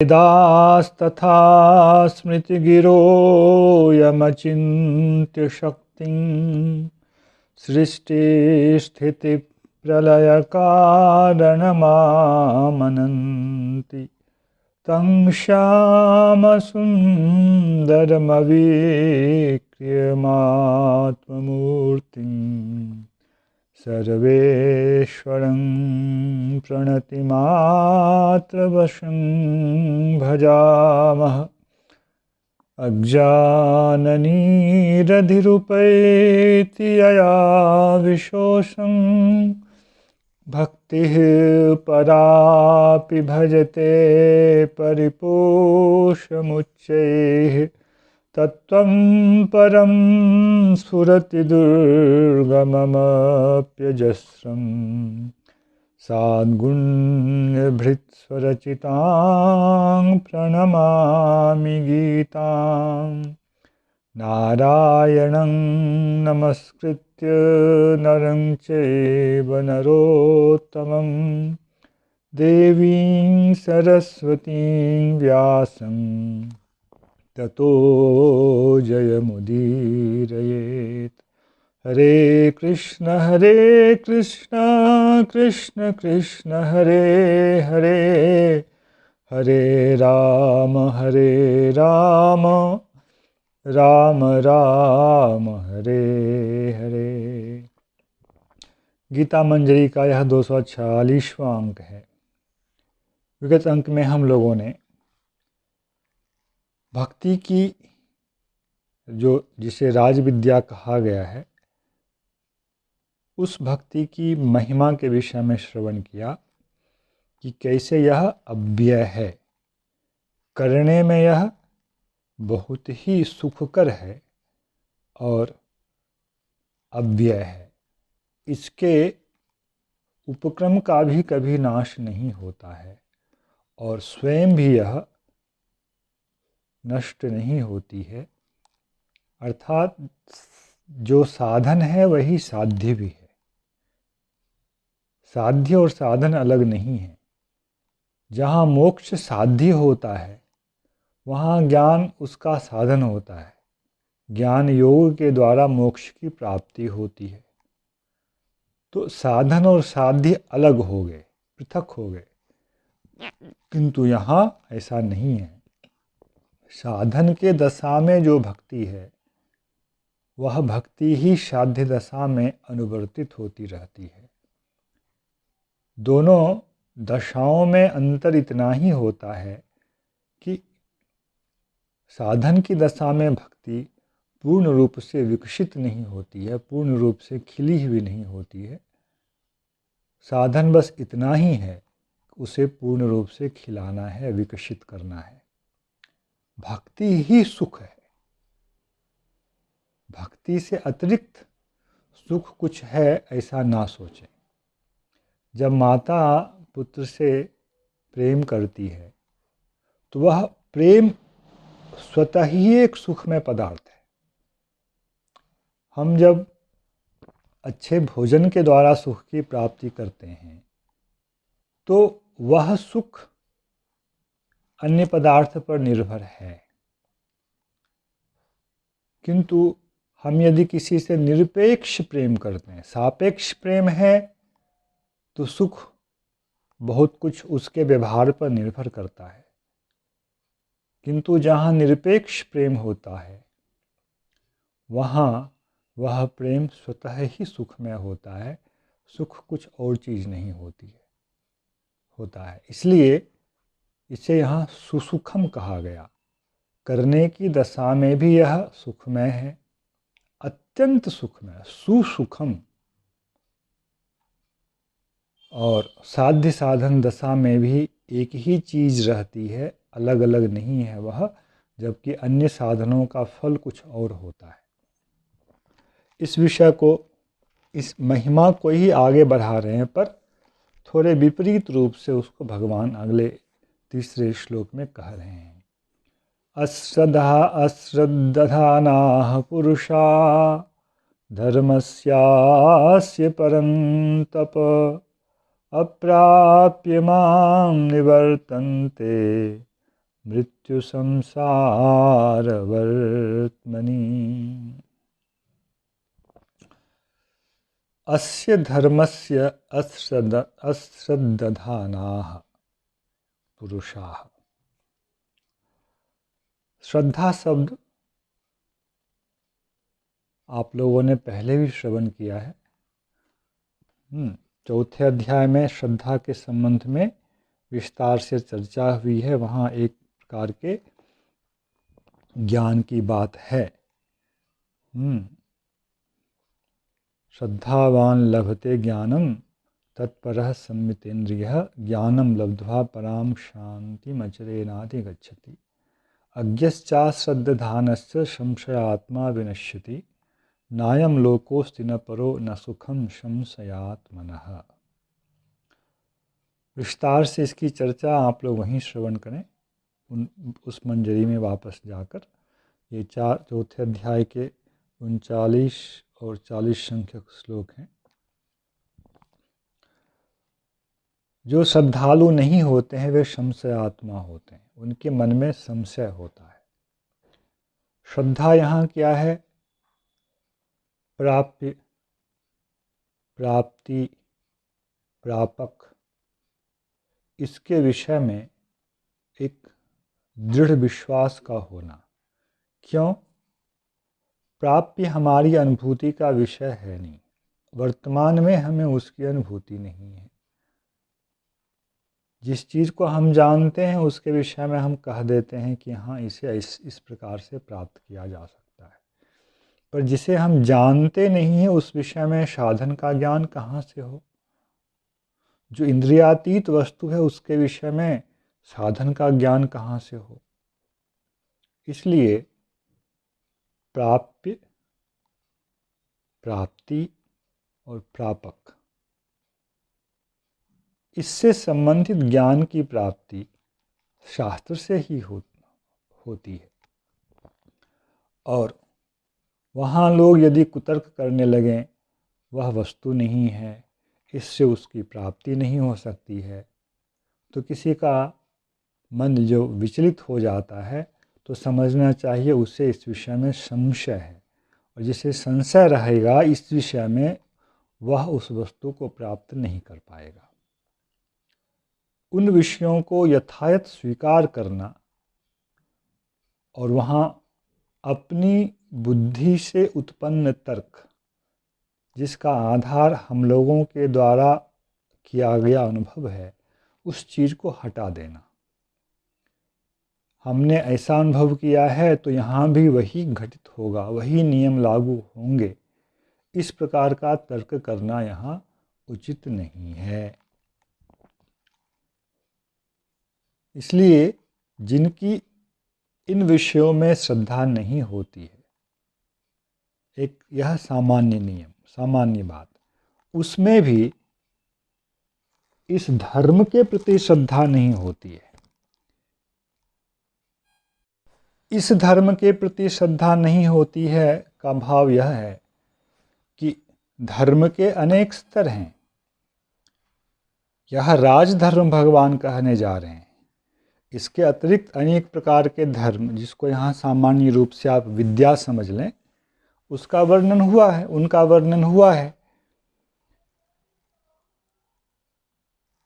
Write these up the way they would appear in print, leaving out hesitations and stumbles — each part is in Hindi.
वेदास्तथा स्मृतिगिरो यमचिन्त्य शक्तिं सृष्टिस्थितिप्रलयकारणमामनन्ति तं श्यामसुन्दरमवीक्रियमात्ममूर्तिं सर्वेश्वरं प्रणतिमात्रवशं भजामः। अज्ञाननिरधिरुपैति यया विशोषं भक्तिः परापि भजते परिपोषमुच्चैः तत्त्वं परं स्फुरति दुर्गममप्यजस्रं साद्गुण्यभृत्स्वरचितां प्रणमामि गीतां। नारायणं नमस्कृत्य नरं चैव नरोत्तमं देवीं सरस्वतीं व्यासं ततो जयमुदीरयेत्। हरे कृष्ण कृष्ण कृष्ण हरे हरे, हरे राम राम राम हरे हरे। गीता मंजरी का यह 246वां अंक है। विगत अंक में हम लोगों ने भक्ति की जिसे राज विद्या कहा गया है, उस भक्ति की महिमा के विषय में श्रवण किया कि कैसे यह अव्यय है, करने में यह बहुत ही सुखकर है और अव्यय है। इसके उपक्रम का भी कभी नाश नहीं होता है और स्वयं भी यह नष्ट नहीं होती है। अर्थात जो साधन है वही साध्य भी है। साध्य और साधन अलग नहीं है। जहाँ मोक्ष साध्य होता है वहाँ ज्ञान उसका साधन होता है। ज्ञान योग के द्वारा मोक्ष की प्राप्ति होती है। तो साधन और साध्य अलग हो गए, पृथक हो गए, किंतु यहाँ ऐसा नहीं है। साधन के दशा में जो भक्ति है वह भक्ति ही साध्य दशा में अनुवर्तित होती रहती है। दोनों दशाओं में अंतर इतना ही होता है कि साधन की दशा में भक्ति पूर्ण रूप से विकसित नहीं होती है, पूर्ण रूप से खिली हुई नहीं होती है। साधन बस इतना ही है, उसे पूर्ण रूप से खिलाना है, विकसित करना है। भक्ति ही सुख है। भक्ति से अतिरिक्त सुख कुछ है ऐसा ना सोचें। जब माता पुत्र से प्रेम करती है तो वह प्रेम स्वतः ही एक सुखमय पदार्थ है। हम जब अच्छे भोजन के द्वारा सुख की प्राप्ति करते हैं तो वह सुख अन्य पदार्थ पर निर्भर है, किंतु हम यदि किसी से निरपेक्ष प्रेम करते हैं, सापेक्ष प्रेम है, तो सुख बहुत कुछ उसके व्यवहार पर निर्भर करता है। किंतु जहाँ निरपेक्ष प्रेम होता है वहाँ वह प्रेम स्वतः ही सुखमय होता है। सुख कुछ और चीज़ नहीं होता है। इसलिए इसे यहाँ सुसुखम कहा गया। करने की दशा में भी यह सुखमय है, अत्यंत सुखमय, सुसुखम। और साध्य साधन दशा में भी एक ही चीज़ रहती है, अलग अलग नहीं है वह, जबकि अन्य साधनों का फल कुछ और होता है। इस विषय को, इस महिमा को ही आगे बढ़ा रहे हैं, पर थोड़े विपरीत रूप से उसको भगवान अगले तीसरे श्लोक में कह रहे हैं। अश्रद्धानाः पुरुषा धर्मस्यास्य परन्तप अप्राप्य मां निवर्तन्ते मृत्यु संसार वर्त्मनि। अस्य धर्मस्य अश्रद्धानाः पुरुषाः। श्रद्धा शब्द आप लोगों ने पहले भी श्रवण किया है। चौथे अध्याय में श्रद्धा के संबंध में विस्तार से चर्चा हुई है। वहाँ एक प्रकार के ज्ञान की बात है। श्रद्धावान लभते ज्ञानम तत्परः संमितेन्द्रियः ज्ञानम लब्ध्वा पराम शांतिमचिरेणाधि गच्छति। अज्ञश्चाश्रद्धानस्य संशयात्मा विनश्यति नायम लोकोस्ति न परो न सुखम संशयात्मनः। विस्तार से इसकी चर्चा आप लोग वहीं श्रवण करें, उस मंजरी में वापस जाकर। ये चौथे अध्याय के 39 और 40 संख्यक श्लोक हैं। जो श्रद्धालु नहीं होते हैं वे संशयात्मा होते हैं, उनके मन में संशय होता है। श्रद्धा यहाँ क्या है? प्राप्ति, प्रापक, इसके विषय में एक दृढ़ विश्वास का होना। क्यों? प्राप्ति हमारी अनुभूति का विषय है नहीं, वर्तमान में हमें उसकी अनुभूति नहीं है। जिस चीज़ को हम जानते हैं उसके विषय में हम कह देते हैं कि हाँ, इसे इस प्रकार से प्राप्त किया जा सकता है, पर जिसे हम जानते नहीं हैं उस विषय में साधन का ज्ञान कहाँ से हो? जो इंद्रियातीत वस्तु है उसके विषय में साधन का ज्ञान कहाँ से हो? इसलिए प्राप्ति और प्रापक, इससे संबंधित ज्ञान की प्राप्ति शास्त्र से ही होती है। और वहाँ लोग यदि कुतर्क करने लगें वह वस्तु नहीं है, इससे उसकी प्राप्ति नहीं हो सकती है, तो किसी का मन जो विचलित हो जाता है तो समझना चाहिए उसे इस विषय में संशय है, और जिसे संशय रहेगा इस विषय में वह उस वस्तु को प्राप्त नहीं कर पाएगा। उन विषयों को यथायथ स्वीकार करना और वहाँ अपनी बुद्धि से उत्पन्न तर्क, जिसका आधार हम लोगों के द्वारा किया गया अनुभव है, उस चीज़ को हटा देना। हमने ऐसा अनुभव किया है तो यहाँ भी वही घटित होगा, वही नियम लागू होंगे, इस प्रकार का तर्क करना यहाँ उचित नहीं है। इसलिए जिनकी इन विषयों में श्रद्धा नहीं होती है, एक यह सामान्य नियम, सामान्य बात, उसमें भी इस धर्म के प्रति श्रद्धा नहीं होती है। इस धर्म के प्रति श्रद्धा नहीं होती है का भाव यह है कि धर्म के अनेक स्तर हैं। यह राजधर्म भगवान कहने जा रहे हैं। इसके अतिरिक्त अनेक प्रकार के धर्म, जिसको यहाँ सामान्य रूप से आप विद्या समझ लें, उसका वर्णन हुआ है, उनका वर्णन हुआ है।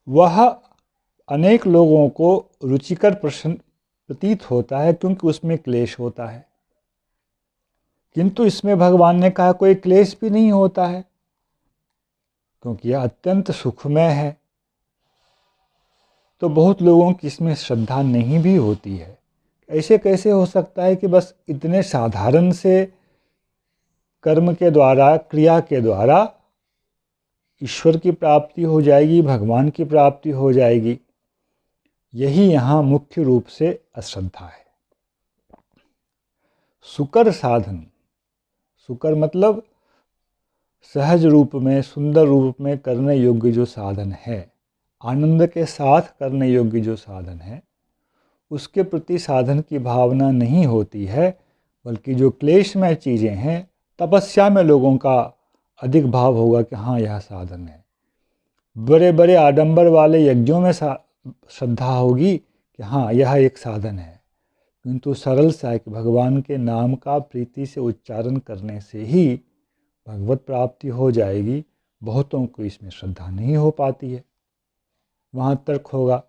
वह अनेक लोगों को रुचिकर प्रतीत होता है क्योंकि उसमें क्लेश होता है, किंतु इसमें भगवान ने कहा कोई क्लेश भी नहीं होता है क्योंकि यह अत्यंत सुखमय है। तो बहुत लोगों की इसमें श्रद्धा नहीं भी होती है। ऐसे कैसे हो सकता है कि बस इतने साधारण से कर्म के द्वारा, क्रिया के द्वारा ईश्वर की प्राप्ति हो जाएगी, भगवान की प्राप्ति हो जाएगी? यही यहाँ मुख्य रूप से अश्रद्धा है। सुकर साधन, सुकर मतलब सहज रूप में, सुंदर रूप में करने योग्य जो साधन है, आनंद के साथ करने योग्य जो साधन है, उसके प्रति साधन की भावना नहीं होती है, बल्कि जो क्लेशमय चीज़ें हैं, तपस्या में लोगों का अधिक भाव होगा कि हाँ यह साधन है। बड़े बड़े आडंबर वाले यज्ञों में श्रद्धा होगी कि हाँ यह एक साधन है, किंतु सरल सा है कि भगवान के नाम का प्रीति से उच्चारण करने से ही भगवत प्राप्ति हो जाएगी। बहुतों को इसमें श्रद्धा नहीं हो पाती है, वहाँ तर्क होगा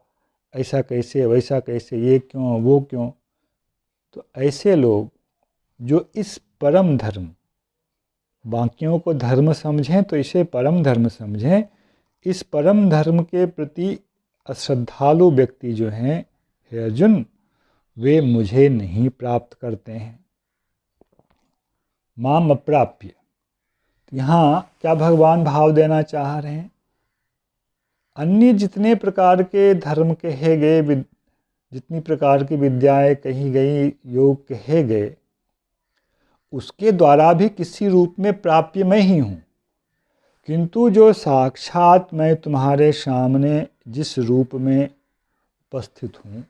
ऐसा कैसे, वैसा कैसे, ये क्यों, वो क्यों। तो ऐसे लोग जो इस परम धर्म, बाकियों को धर्म समझें तो इसे परम धर्म समझें, इस परम धर्म के प्रति अश्रद्धालु व्यक्ति जो हैं हे अर्जुन, वे मुझे नहीं प्राप्त करते हैं। माम अप्राप्य, यहाँ क्या भगवान भाव देना चाह रहे हैं? अन्य जितने प्रकार के धर्म कहे गए, जितनी प्रकार की विद्याएं कही गई, योग कहे गए, उसके द्वारा भी किसी रूप में प्राप्य मैं ही हूँ। किंतु जो साक्षात मैं तुम्हारे सामने जिस रूप में उपस्थित हूँ,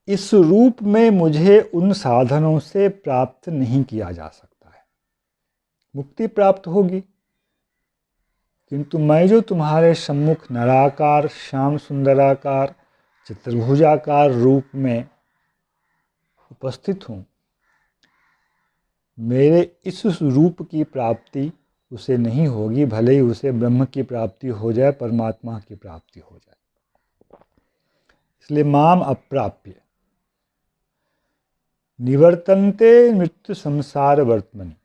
इस रूप में मुझे उन साधनों से प्राप्त नहीं किया जा सकता है। मुक्ति प्राप्त होगी, किंतु मैं जो तुम्हारे सम्मुख नराकार, श्याम सुंदराकार, चतुर्भुजाकार रूप में उपस्थित हूँ, मेरे इस रूप की प्राप्ति उसे नहीं होगी, भले ही उसे ब्रह्म की प्राप्ति हो जाए, परमात्मा की प्राप्ति हो जाए। इसलिए माम अप्राप्य निवर्तन्ते मृत्यु संसार वर्तमनि,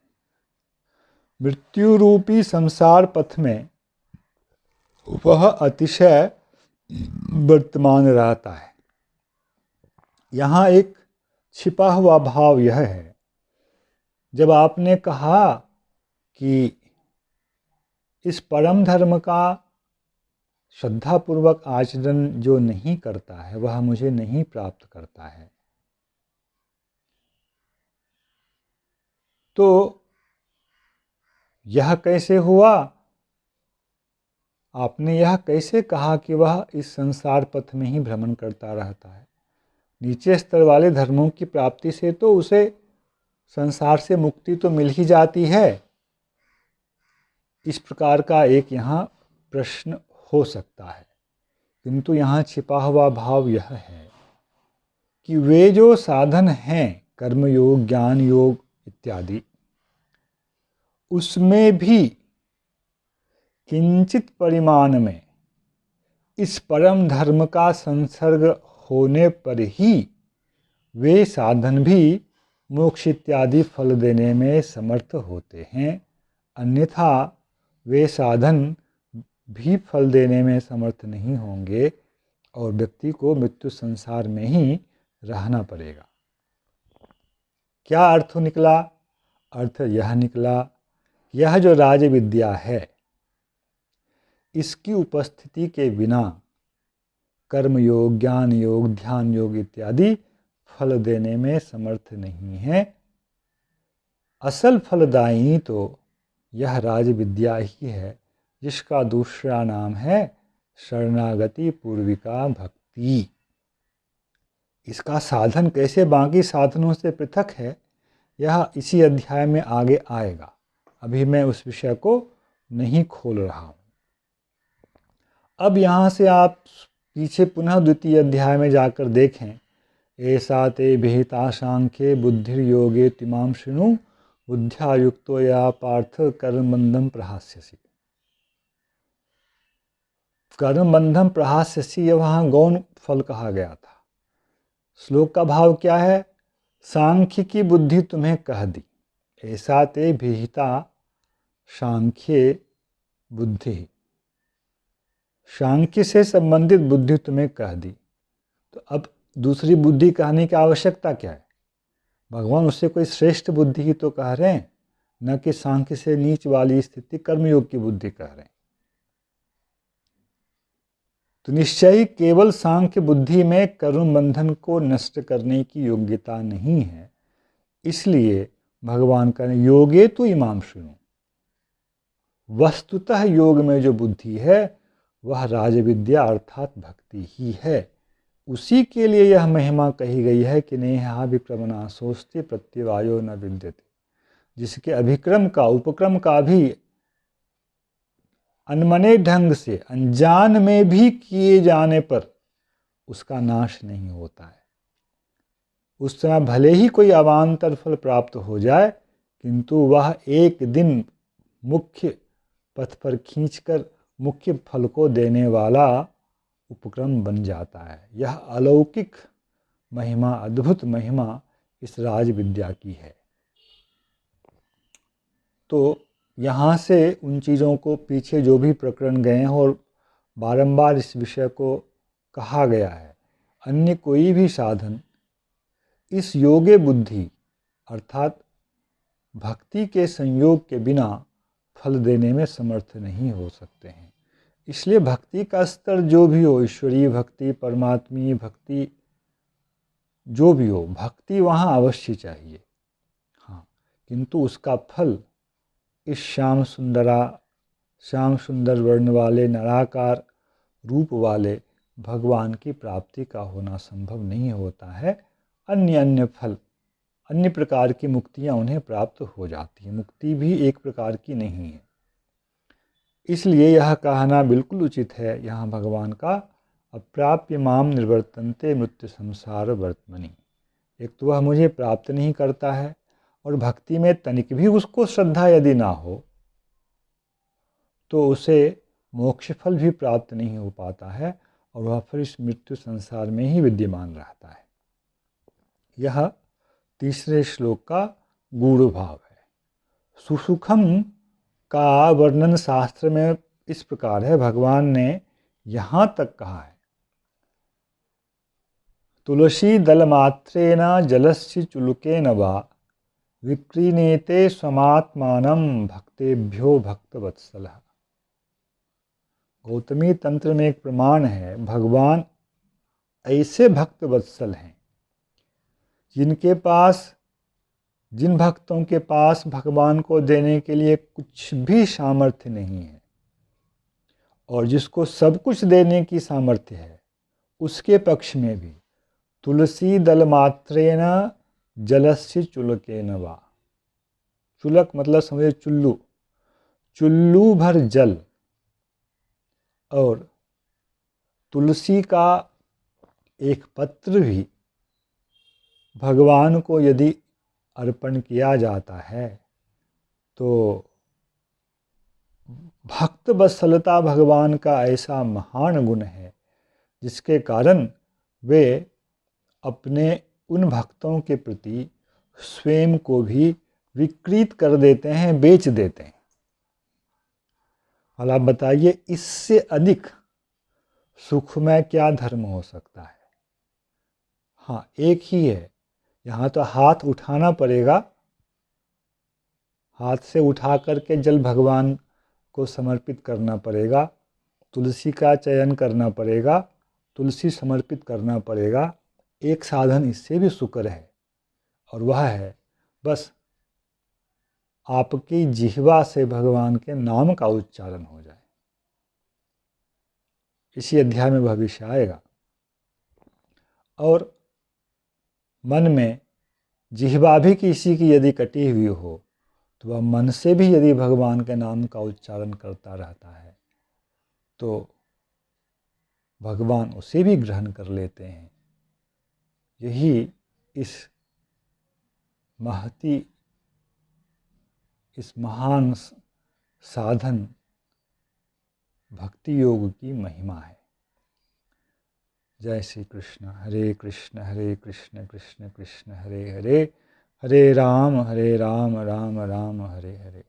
मृत्यु रूपी संसार पथ में वह अतिशय वर्तमान रहता है। यहाँ एक छिपा हुआ भाव यह है, जब आपने कहा कि इस परम धर्म का श्रद्धापूर्वक आचरण जो नहीं करता है वह मुझे नहीं प्राप्त करता है, तो यह कैसे हुआ? आपने यह कैसे कहा कि वह इस संसार पथ में ही भ्रमण करता रहता है? नीचे स्तर वाले धर्मों की प्राप्ति से तो उसे संसार से मुक्ति तो मिल ही जाती है। इस प्रकार का एक यहाँ प्रश्न हो सकता है, किंतु यहाँ छिपा हुआ भाव यह है कि वे जो साधन हैं, कर्मयोग, ज्ञान योग इत्यादि, उसमें भी किंचित परिमाण में इस परम धर्म का संसर्ग होने पर ही वे साधन भी मोक्ष इत्यादि फल देने में समर्थ होते हैं, अन्यथा वे साधन भी फल देने में समर्थ नहीं होंगे और व्यक्ति को मृत्यु संसार में ही रहना पड़ेगा। क्या अर्थ निकला? अर्थ यह निकला, यह जो राज विद्या है, इसकी उपस्थिति के बिना कर्म योग, ज्ञान योग, ध्यान योग इत्यादि फल देने में समर्थ नहीं है। असल फलदायिनी तो यह राज विद्या ही है, जिसका दूसरा नाम है शरणागति पूर्विका भक्ति। इसका साधन कैसे बाकी साधनों से पृथक है, यह इसी अध्याय में आगे आएगा। अभी मैं उस विषय को नहीं खोल रहा हूँ। अब यहाँ से आप पीछे पुनः द्वितीय अध्याय में जाकर देखें, ऐसा ते विहिता सांख्ये बुद्धिर्योगे तिमाम शृणु बुद्ध्या युक्तो या पार्थ कर्मबंधम प्रहास्यसि। कर्मबंधम प्रहास्यसि, यह वहाँ गौण फल कहा गया था। श्लोक का भाव क्या है? सांख्य की बुद्धि तुम्हें कह दी, ऐसा ते विहिता सांख्ये बुद्धि, सांख्य से संबंधित बुद्धि तुम्हें कह दी, तो अब दूसरी बुद्धि कहने की आवश्यकता क्या है? भगवान उससे कोई श्रेष्ठ बुद्धि ही तो कह रहे हैं, न कि सांख्य से नीच वाली स्थिति कर्मयोग की बुद्धि कह रहे हैं। तो निश्चय ही केवल सांख्य बुद्धि में कर्म बंधन को नष्ट करने की योग्यता नहीं है, इसलिए भगवान का योगे तो इमाम शृणु, वस्तुतः योग में जो बुद्धि है वह राजविद्या अर्थात भक्ति ही है। उसी के लिए यह महिमा कही गई है कि नेहा विक्रमणा सोचते प्रत्यवायो न विद्यते, जिसके अभिक्रम का, उपक्रम का भी अनमने ढंग से, अनजान में भी किए जाने पर उसका नाश नहीं होता है। उस समय भले ही कोई अवान्तर फल प्राप्त हो जाए, किंतु वह एक दिन मुख्य पथ पर खींचकर मुख्य फल को देने वाला उपक्रम बन जाता है। यह अलौकिक महिमा, अद्भुत महिमा इस राज विद्या की है। तो यहाँ से उन चीज़ों को पीछे जो भी प्रकरण गए हैं और बारंबार इस विषय को कहा गया है, अन्य कोई भी साधन इस योगे बुद्धि अर्थात भक्ति के संयोग के बिना फल देने में समर्थ नहीं हो सकते हैं। इसलिए भक्ति का स्तर जो भी हो, ईश्वरीय भक्ति, परमात्मीय भक्ति, जो भी हो, भक्ति वहाँ अवश्य चाहिए। हाँ, किंतु उसका फल इस श्याम सुंदर वर्ण वाले निराकार रूप वाले भगवान की प्राप्ति का होना संभव नहीं होता है। अन्य फल, अन्य प्रकार की मुक्तियाँ उन्हें प्राप्त हो जाती हैं। मुक्ति भी एक प्रकार की नहीं है। इसलिए यह कहना बिल्कुल उचित है यहाँ भगवान का, अप्राप्य माम निर्वर्तन्ते मृत्यु संसार वर्तमनि। एक तो वह मुझे प्राप्त नहीं करता है, और भक्ति में तनिक भी उसको श्रद्धा यदि ना हो तो उसे मोक्ष फल भी प्राप्त नहीं हो पाता है, और वह फिर इस मृत्यु संसार में ही विद्यमान रहता है। यह तीसरे श्लोक का गूढ़ भाव है। सुसुखम का वर्णन शास्त्र में इस प्रकार है। भगवान ने यहाँ तक कहा है, तुलसी दलमात्रेण जलस्य चुलुकेन वा विक्रीणेते स्वमात्मानं भक्तेभ्यो भक्तवत्सलः। गौतमी तंत्र में एक प्रमाण है, भगवान ऐसे भक्तवत्सल हैं जिन भक्तों के पास भगवान को देने के लिए कुछ भी सामर्थ्य नहीं है, और जिसको सब कुछ देने की सामर्थ्य है, उसके पक्ष में भी तुलसी दल मात्रेण जलस्य चुलकेन वा। चुलक मतलब समझे चुल्लू, चुल्लू भर जल और तुलसी का एक पत्र भी भगवान को यदि अर्पण किया जाता है तो भक्त वत्सलता भगवान का ऐसा महान गुण है, जिसके कारण वे अपने उन भक्तों के प्रति स्वयं को भी विकृत कर देते हैं, बेच देते हैं। और आप बताइए, इससे अधिक सुखमय क्या धर्म हो सकता है। हाँ, एक ही है, यहाँ तो हाथ उठाना पड़ेगा, हाथ से उठा करके जल भगवान को समर्पित करना पड़ेगा, तुलसी का चयन करना पड़ेगा, तुलसी समर्पित करना पड़ेगा। एक साधन इससे भी सुकर है, और वह है बस आपकी जिह्वा से भगवान के नाम का उच्चारण हो जाए। इसी अध्याय में भविष्य आएगा। और मन में जिह्वा भी किसी की यदि कटी हुई हो, तो वह मन से भी यदि भगवान के नाम का उच्चारण करता रहता है तो भगवान उसे भी ग्रहण कर लेते हैं। यही इस महान साधन भक्ति योग की महिमा है। जय श्री कृष्ण। हरे कृष्ण कृष्ण कृष्ण हरे हरे, हरे राम राम राम हरे हरे।